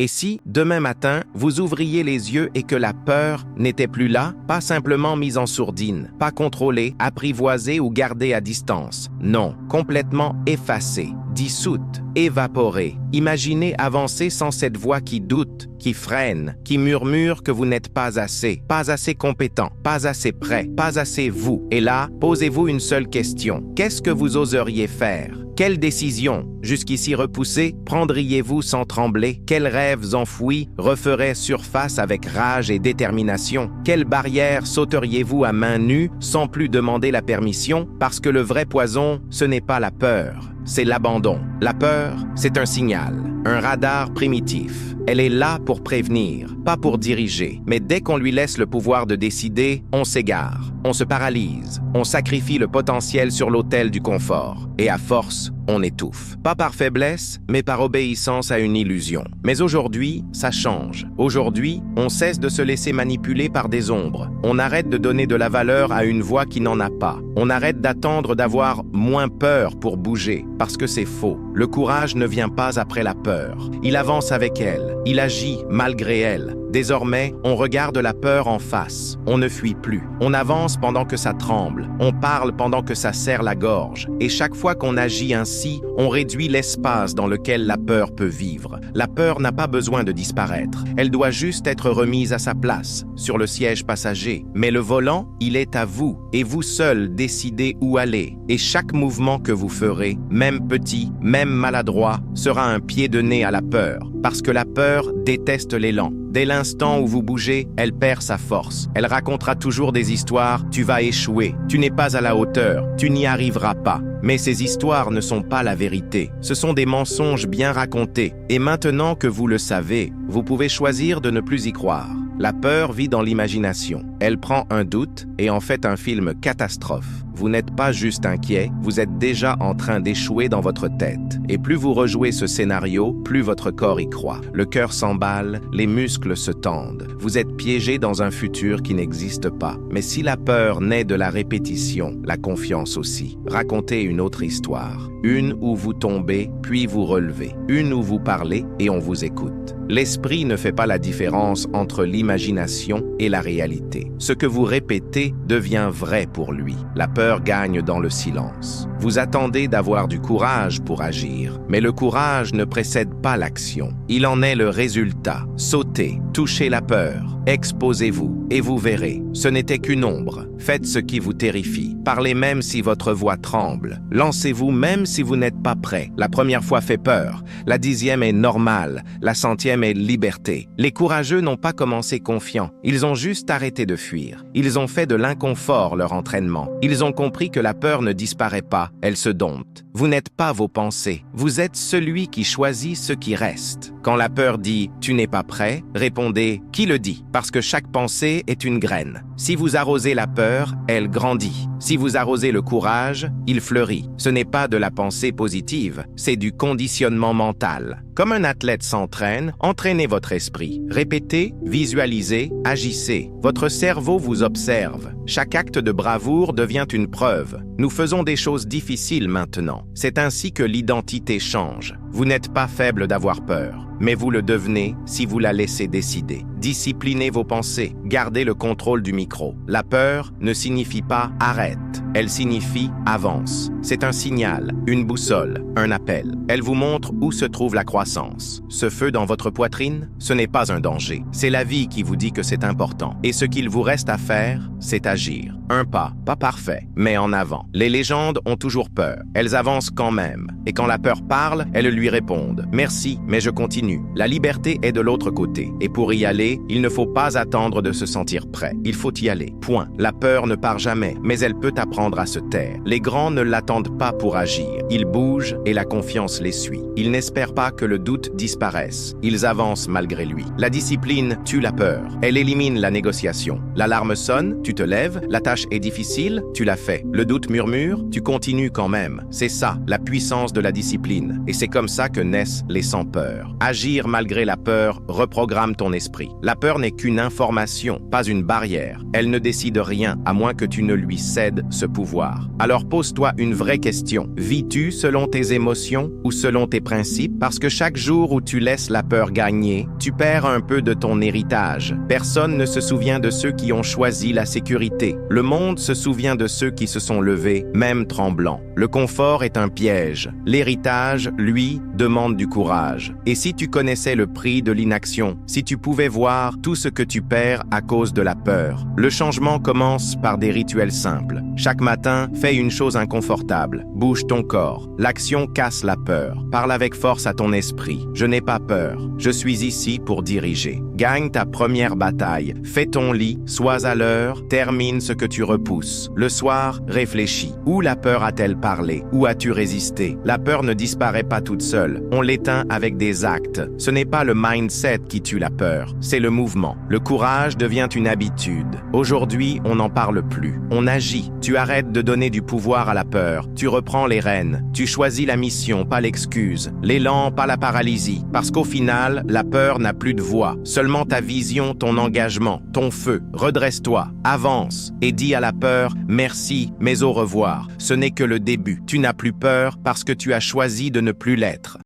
Et si, demain matin, vous ouvriez les yeux et que la peur n'était plus là, pas simplement mise en sourdine, pas contrôlée, apprivoisée ou gardée à distance, non, complètement effacée, dissoute, évaporée. Imaginez avancer sans cette voix qui doute, qui freine, qui murmure que vous n'êtes pas assez compétent, pas assez prêt, pas assez vous. Et là, posez-vous une seule question. Qu'est-ce que vous oseriez faire? Quelle décision, jusqu'ici repoussée, prendriez-vous sans trembler? Quels rêves enfouis referaient surface avec rage et détermination? Quelles barrières sauteriez-vous à main nue sans plus demander la permission? Parce que le vrai poison, ce n'est pas la peur, c'est l'abandon. La peur, c'est un signal, un radar primitif. Elle est là pour prévenir, pas pour diriger. Mais dès qu'on lui laisse le pouvoir de décider, on s'égare, on se paralyse, on sacrifie le potentiel sur l'autel du confort. Et à force, on étouffe. Pas par faiblesse, mais par obéissance à une illusion. Mais aujourd'hui, ça change. Aujourd'hui, on cesse de se laisser manipuler par des ombres. On arrête de donner de la valeur à une voix qui n'en a pas. On arrête d'attendre d'avoir moins peur pour bouger, parce que c'est faux. Le courage ne vient pas après la peur. Il avance avec elle. Il agit malgré elle. Désormais, on regarde la peur en face. On ne fuit plus. On avance pendant que ça tremble. On parle pendant que ça serre la gorge. Et chaque fois qu'on agit ainsi, on réduit l'espace dans lequel la peur peut vivre. La peur n'a pas besoin de disparaître. Elle doit juste être remise à sa place, sur le siège passager. Mais le volant, il est à vous. Et vous seul décidez où aller. Et chaque mouvement que vous ferez, même petit, même maladroit, sera un pied de nez à la peur. Parce que la peur déteste l'élan. Dès l'instant où vous bougez, elle perd sa force. Elle racontera toujours des histoires « tu vas échouer, tu n'es pas à la hauteur, tu n'y arriveras pas ». Mais ces histoires ne sont pas la vérité. Ce sont des mensonges bien racontés. Et maintenant que vous le savez, vous pouvez choisir de ne plus y croire. La peur vit dans l'imagination. Elle prend un doute et en fait un film catastrophe. Vous n'êtes pas juste inquiet, vous êtes déjà en train d'échouer dans votre tête. Et plus vous rejouez ce scénario, plus votre corps y croit. Le cœur s'emballe, les muscles se tendent. Vous êtes piégé dans un futur qui n'existe pas. Mais si la peur naît de la répétition, la confiance aussi. Racontez une autre histoire. Une où vous tombez, puis vous relevez. Une où vous parlez et on vous écoute. L'esprit ne fait pas la différence entre l'imagination et la réalité. Ce que vous répétez devient vrai pour lui. La peur gagne dans le silence. Vous attendez d'avoir du courage pour agir, mais le courage ne précède pas l'action. Il en est le résultat. Sautez, touchez la peur, exposez-vous et vous verrez. Ce n'était qu'une ombre. Faites ce qui vous terrifie. Parlez même si votre voix tremble. Lancez-vous même si vous n'êtes pas prêt. La première fois fait peur. La 10e est normale. La 100e est liberté. Les courageux n'ont pas commencé confiants. Ils ont juste arrêté de fuir. Ils ont fait de l'inconfort leur entraînement. Ils ont compris que la peur ne disparaît pas. Elle se dompte. Vous n'êtes pas vos pensées. Vous êtes celui qui choisit ce qui reste. Quand la peur dit « tu n'es pas prêt », répondez « qui le dit ?» Parce que chaque pensée est une graine. Si vous arrosez la peur, elle grandit. Si vous arrosez le courage, il fleurit. Ce n'est pas de la pensée positive, c'est du conditionnement mental. Comme un athlète s'entraîne, entraînez votre esprit. Répétez, visualisez, agissez. Votre cerveau vous observe. Chaque acte de bravoure devient une preuve. Nous faisons des choses difficiles maintenant. C'est ainsi que l'identité change. Vous n'êtes pas faible d'avoir peur, mais vous le devenez si vous la laissez décider. Disciplinez vos pensées, gardez le contrôle du micro. La peur ne signifie pas « arrête », elle signifie « avance ». C'est un signal, une boussole, un appel. Elle vous montre où se trouve la croissance. Ce feu dans votre poitrine, ce n'est pas un danger. C'est la vie qui vous dit que c'est important. Et ce qu'il vous reste à faire, c'est agir. Un pas, pas parfait, mais en avant. Les légendes ont toujours peur. Elles avancent quand même. Et quand la peur parle, elles lui répondent « Merci, mais je continue ». La liberté est de l'autre côté. Et pour y aller, il ne faut pas attendre de se sentir prêt. Il faut y aller. Point. La peur ne part jamais, mais elle peut apprendre à se taire. Les grands ne l'attendent pas pour agir. Ils bougent et la confiance les suit. Ils n'espèrent pas que le doute disparaisse. Ils avancent malgré lui. La discipline tue la peur. Elle élimine la négociation. L'alarme sonne, tu te lèves, la tâche est difficile, tu la fais. Le doute murmure, tu continues quand même. C'est ça, la puissance de la discipline. Et c'est comme ça que naissent les sans-peur. Agir malgré la peur reprogramme ton esprit. La peur n'est qu'une information, pas une barrière. Elle ne décide rien, à moins que tu ne lui cèdes ce pouvoir. Alors pose-toi une vraie question. Vis-tu selon tes émotions ou selon tes principes? Parce que chaque jour où tu laisses la peur gagner, tu perds un peu de ton héritage. Personne ne se souvient de ceux qui ont choisi la sécurité. Le monde se souvient de ceux qui se sont levés, même tremblants. Le confort est un piège. L'héritage, lui, demande du courage. Et si tu connaissais le prix de l'inaction, si tu pouvais voir tout ce que tu perds à cause de la peur. Le changement commence par des rituels simples. Chaque matin, fais une chose inconfortable. Bouge ton corps. L'action casse la peur. Parle avec force à ton esprit. Je n'ai pas peur. Je suis ici pour diriger. Gagne ta première bataille. Fais ton lit, sois à l'heure, termine ce que tu repousses. Le soir, réfléchis. Où la peur a-t-elle parlé? Où as-tu résisté? La peur ne disparaît pas toute seule. On l'éteint avec des actes. Ce n'est pas le mindset qui tue la peur, c'est le mouvement. Le courage devient une habitude. Aujourd'hui, on n'en parle plus. On agit. Tu arrêtes de donner du pouvoir à la peur. Tu reprends les rênes. Tu choisis la mission, pas l'excuse. L'élan, pas la paralysie. Parce qu'au final, la peur n'a plus de voix. Seulement ta vision, ton engagement, ton feu. Redresse-toi, avance et dis à la peur « Merci, mais au revoir ». Ce n'est que le début. Tu n'as plus peur parce que tu as choisi de ne plus l'être.